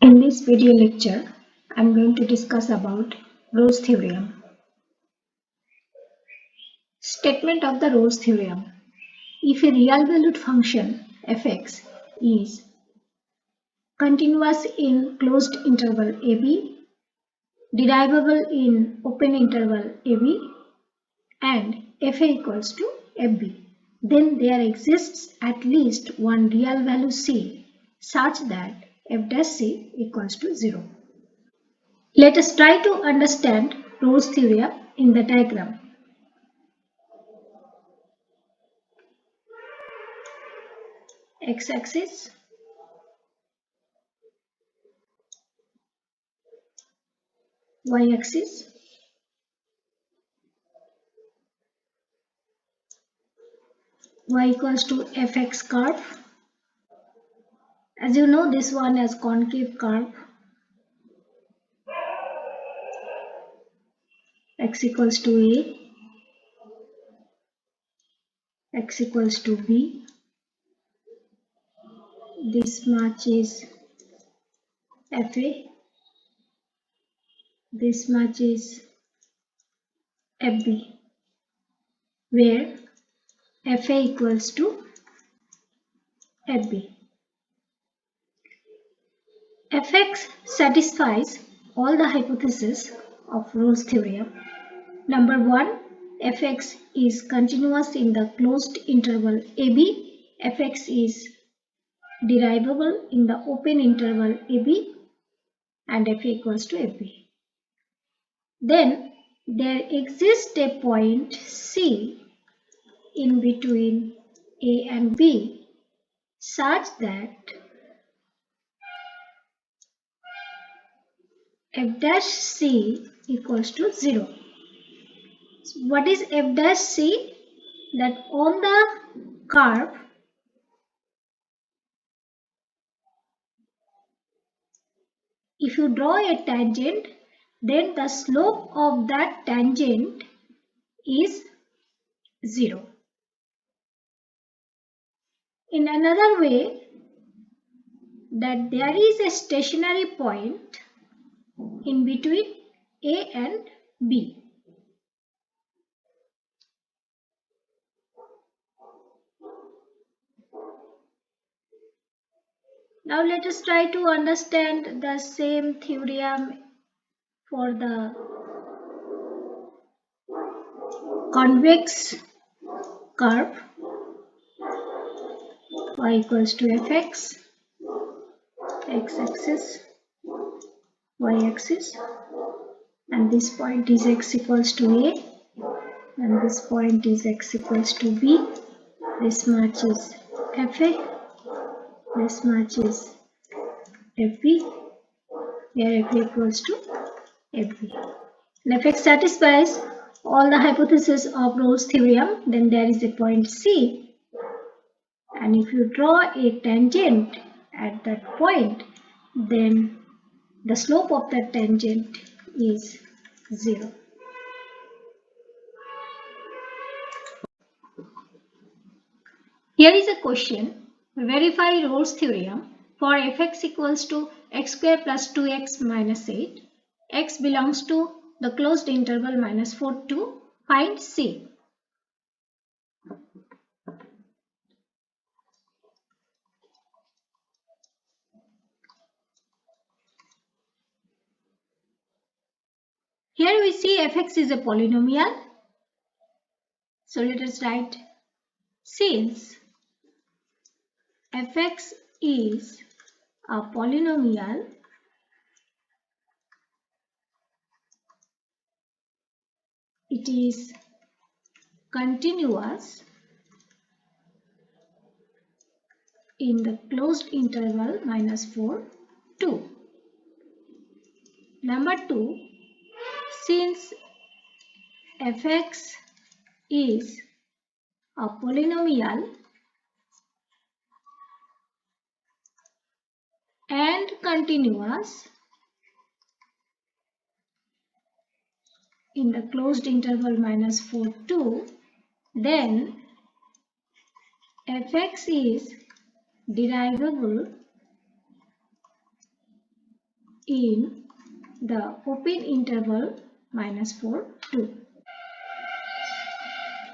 In this video lecture, I am going to discuss about Rose Theorem. Statement of the Rose Theorem. If a real-valued function fx is continuous in closed interval ab, derivable in open interval ab, and fa equals to fb, then there exists at least one real value c such that f dash c equals to 0. Let us try to understand Rose theorem in the diagram. X-axis, y-axis, y equals to fx curve. As you know, this one is concave curve. X equals to a, x equals to b. This much is fa. This much is fb, where fa equals to fb. fx satisfies all the hypotheses of Rose theorem. Number 1, fx is continuous in the closed interval ab. fx is derivable in the open interval ab, and f equals to fb. Then there exists a point c in between a and b such that f dash c equals to 0. So what is f dash c? That on the curve if you draw a tangent, then the slope of that tangent is 0. In another way, that there is a stationary point in between A and B. Now let us try to understand the same theorem for the convex curve. Y equals to fx, x-axis, y-axis, and this point is x equals to a, and this point is x equals to b. This much is fa, this much is fb, where f equals to fb. And if x satisfies all the hypotheses of Rose theorem, then there is a point c, and if you draw a tangent at that point, then the slope of that tangent is 0. Here is a question. Verify Rose theorem for fx equals to x square plus 2x minus 8. X belongs to the closed interval minus 4 to find c. Here we see fx is a polynomial. So let us write, since fx is a polynomial, it is continuous in the closed interval minus 4, 2. Number 2, since fx is a polynomial and continuous in the closed interval minus 4, 2, then fx is derivable in the open interval -4, 2.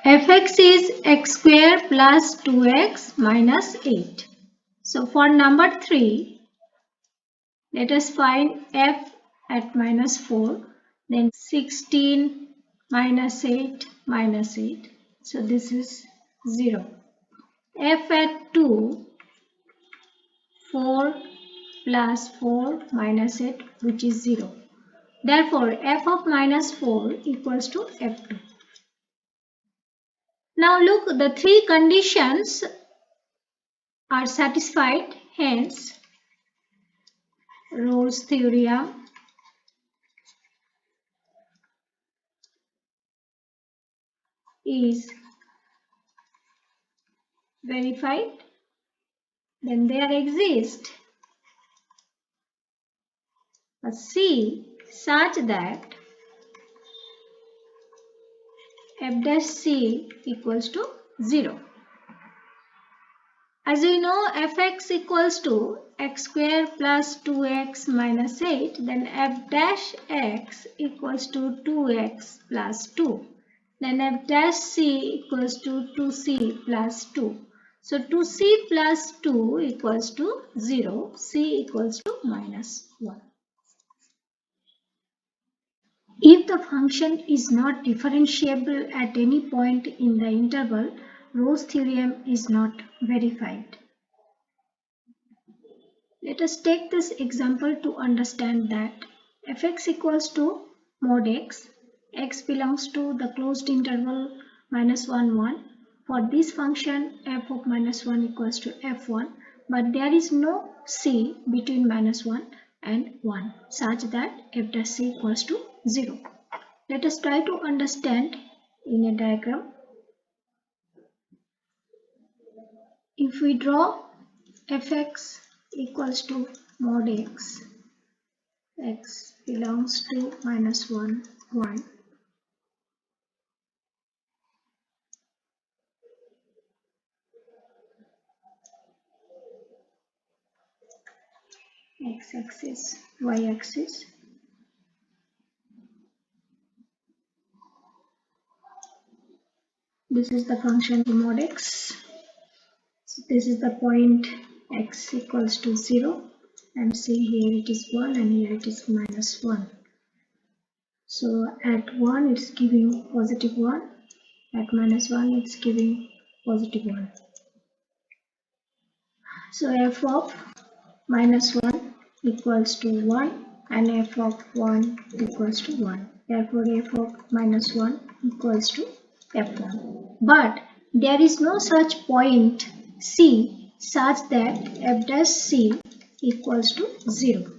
Fx is x square plus 2x minus 8. So for number 3, let us find f at -4, then 16 minus 8 minus 8. So this is 0. F at 2, 4 plus 4 minus 8, which is 0. Therefore, f of -4 equals to f2. Now look, the three conditions are satisfied, hence Rose theorem is verified. Then there exists a C such that f dash C equals to 0. As we know, fx equals to x square plus 2x minus 8, then f dash x equals to 2x plus 2. Then f dash c equals to 2c plus 2. So 2c plus 2 equals to 0, c equals to -1. If the function is not differentiable at any point in the interval, Rose theorem is not verified. Let us take this example to understand that fx equals to mod x belongs to the closed interval -1, 1. For this function, f of -1 equals to f1, but there is no c between -1 and 1 such that f dash c equals to 0. Let us try to understand in a diagram. If we draw fx equals to mod x belongs to -1, 1. X-axis, y-axis. This is the function mod x. So this is the point x equals to 0, and see here it is 1 and here it is -1. So at 1 it's giving positive 1, at -1 it's giving positive 1. So f of -1 equals to 1 and f of 1 equals to 1. Therefore f of -1 equals to f1. But there is no such point C such that f dash C equals to 0.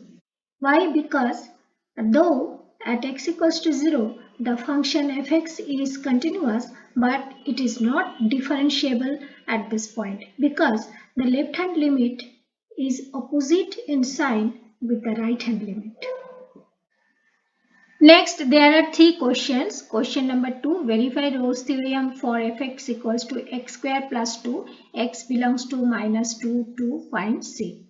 Why? Because though at x equals to 0, the function fx is continuous, but it is not differentiable at this point because the left hand limit is opposite in sign with the right hand limit. Next, there are three questions. Question number 2, verify Rose theorem for fx equals to x square plus 2, x belongs to -2 to find c.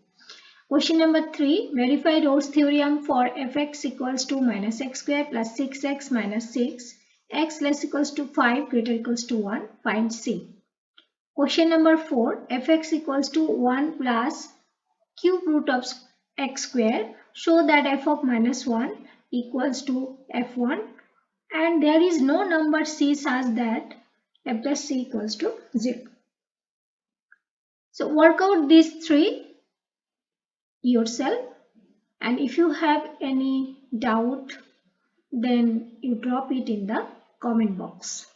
Question number 3, verify Rose theorem for fx equals to -x square plus 6x minus 6, x less equals to 5 greater equals to 1, find c. Question number 4, fx equals to 1 plus cube root of x square, show that f of -1 equals to f1 and there is no number c such that f dash c equals to 0. So work out these three yourself, and if you have any doubt then you drop it in the comment box.